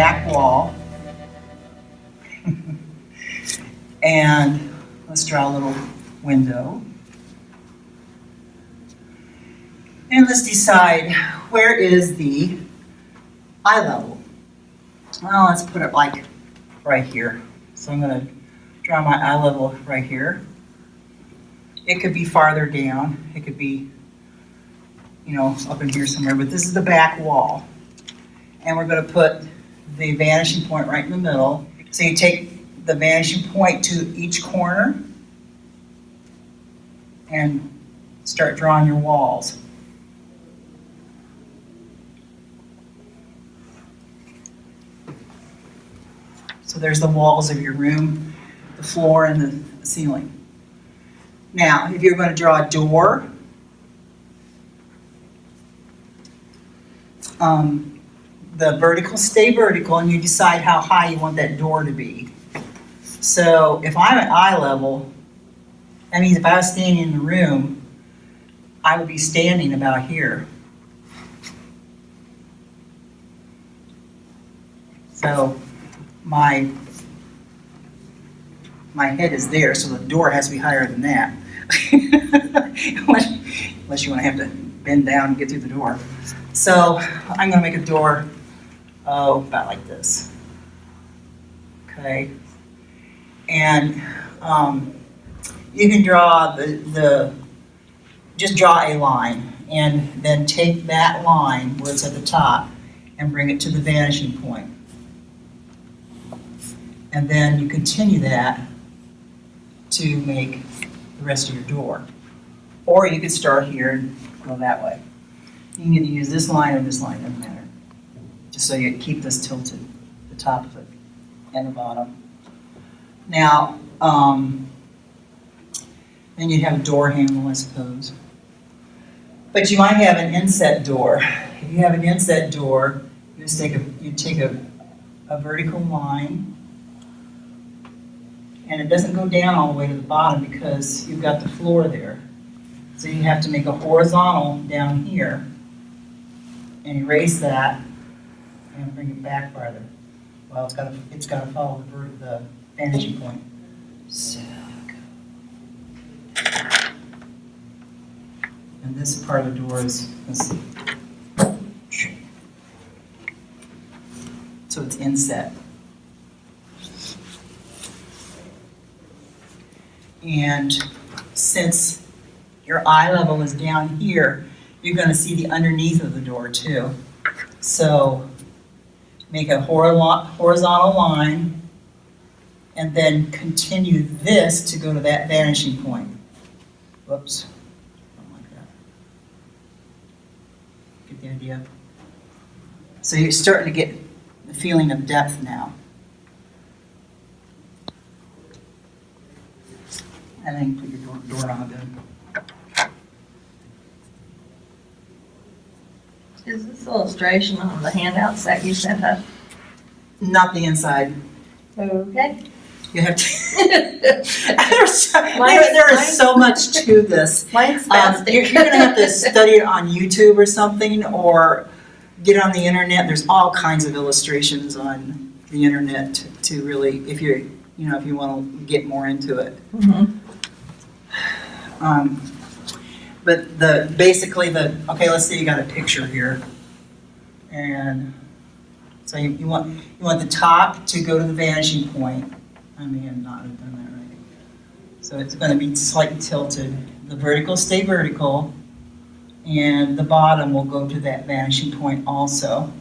back wall. And let's draw a little window. And let's decide, where is the eye level? Well, let's put it like right here. So I'm going to draw my eye level right here. It could be farther down. It could be, you know, up in here somewhere, but this is the back wall. And we're going to put the vanishing point right in the middle. So you take the vanishing point to each corner and start drawing your walls. So there's the walls of your room, the floor, and the ceiling. Now, if you're going to draw a door, the vertical stay vertical, and you decide how high you want that door to be. So if I'm at eye level, that means if I was standing in the room, I would be standing about here. So my head is there, so the door has to be higher than that. Unless you want to have to bend down and get through the door. So I'm going to make a door, about like this. Okay. And you can draw just draw a line, and then take that line where it's at the top and bring it to the vanishing point. And then you continue that to make the rest of your door. Or you could start here and go that way. You can either use this line or this line, doesn't matter. Just so you keep this tilted, the top of it and the bottom. Now, then you'd have a door handle, I suppose. But you might have an inset door. If you have an inset door, you just take a vertical line, and it doesn't go down all the way to the bottom because you've got the floor there. So you have to make a horizontal down here and erase that and bring it back farther. Well, it's got to follow the vanishing point. So, and this part of the door is, let's see. So it's inset. And since your eye level is down here, you're going to see the underneath of the door too. So make a horizontal line and then continue this to go to that vanishing point. Whoops. Something like that. Get the idea? So you're starting to get the feeling of depth now. And then put your doorknob in. Is this illustration on the handouts that you sent us? Not the inside. Okay. You have to. There is so much to this. Mine's You're going to have to study it on YouTube or something, or get on the internet. There's all kinds of illustrations on the internet to really, if you want to get more into it. Mm-hmm. But okay, let's say you got a picture here, and so you want the top to go to the vanishing point. I may have not have done that right. So it's going to be slightly tilted. The vertical stay vertical, and the bottom will go to that vanishing point also.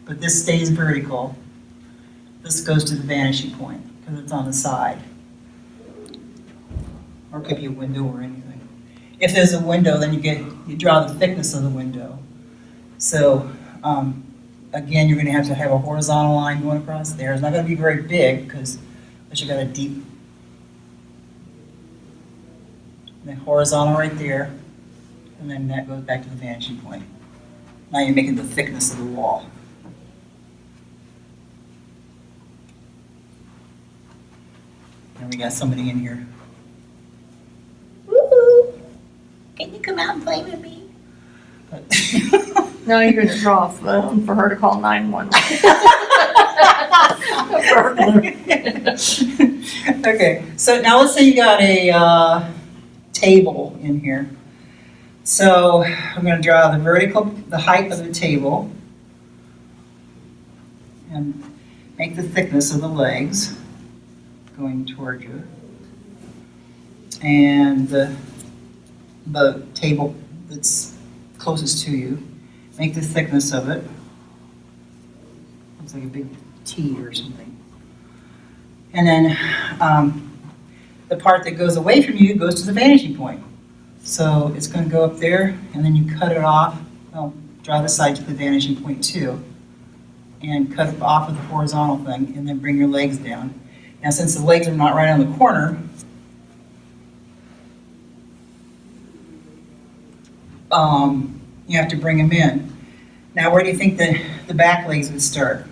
But this stays vertical. This goes to the vanishing point because it's on the side. Or it could be a window or anything. If there's a window, then you draw the thickness of the window. So again, you're going to have a horizontal line going across there. It's not going to be very big because you got a deep horizontal right there, and then that goes back to the vanishing point. Now you're making the thickness of the wall. And we got somebody in here. Woo-hoo. Can you come out and play with me? But No, you're gonna draw a phone for her to call 911. Okay, so now let's say you got a table in here. So I'm going to draw the height of the table, and make the thickness of the legs going toward you, and the table that's closest to you, make the thickness of it. Looks like a big T or something. And then the part that goes away from you goes to the vanishing point. So it's going to go up there, and then you cut it off. Well, draw the side to the vanishing point too, and cut it off of the horizontal thing, and then bring your legs down. Now, since the legs are not right on the corner, you have to bring them in. Now, where do you think the back legs would start?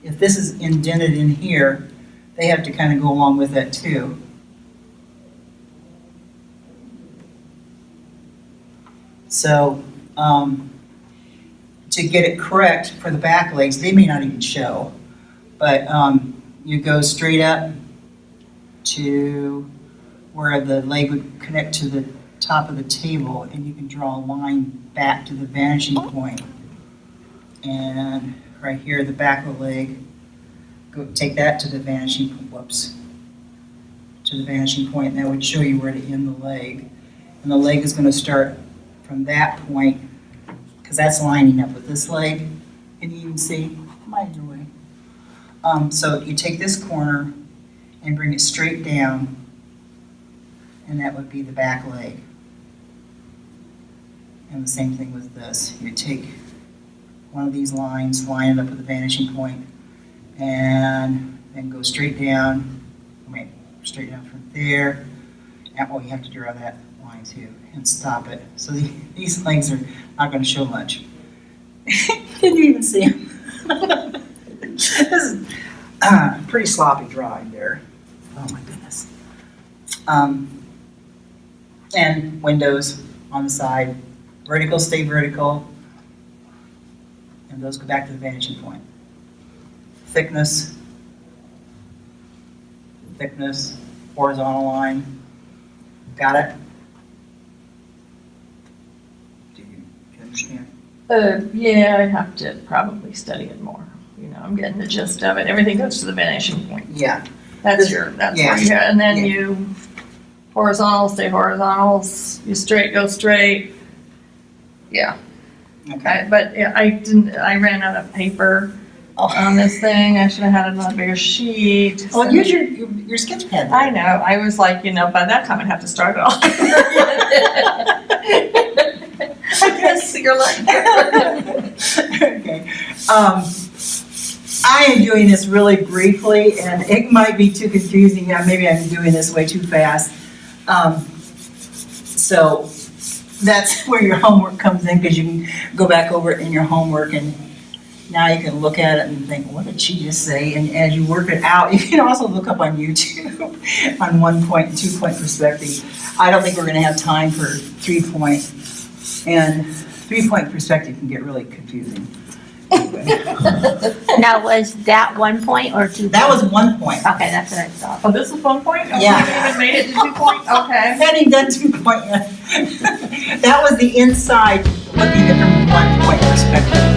If this is indented in here, they have to kind of go along with that too. So, to get it correct for the back legs, they may not even show, but you go straight up to where the leg would connect to the top of the table, and you can draw a line back to the vanishing point. And right here, the back of the leg, go take that to the vanishing, to the vanishing point, and that would show you where to end the leg. And the leg is going to start from that point, because that's lining up with this leg. Can you even see? Mine's away. So you take this corner and bring it straight down, and that would be the back leg. And the same thing with this. You take one of these lines, line it up with the vanishing point, and then go straight down. Straight down from there. And, you have to draw that line too, and stop it. So these legs are not going to show much. Can you even see them? This is pretty sloppy drawing there. Oh my goodness. And windows on the side. Vertical, stay vertical. And those go back to the vanishing point. Thickness, horizontal line. Got it? Do you understand? Yeah, I have to probably study it more. You know, I'm getting the gist of it. Everything goes to the vanishing point. Yeah. That's where you have, and then you horizontal, stay horizontals, you straight, go straight. Yeah. Okay. I ran out of paper on this thing. I should have had another bigger sheet. Well, use your sketch pad. I know. I was like, by that time I'd have to start it all. I guess you're like. Okay. I am doing this really briefly, and it might be too confusing. Yeah, maybe I'm doing this way too fast. So that's where your homework comes in, because you can go back over it in your homework, and now you can look at it and think, what did she just say? And as you work it out, you can also look up on YouTube on 1-point and 2-point perspective. I don't think we're going to have time for 3-point, and 3-point perspective can get really confusing. Anyway. Now, was that 1 point or 2 That was 1 point. Okay, that's what I thought. Oh, this is 1 point? Oh, Yeah. You haven't even made it to 2 point? Okay. Having done 2 point, that was the inside looking at it from 1 point perspective.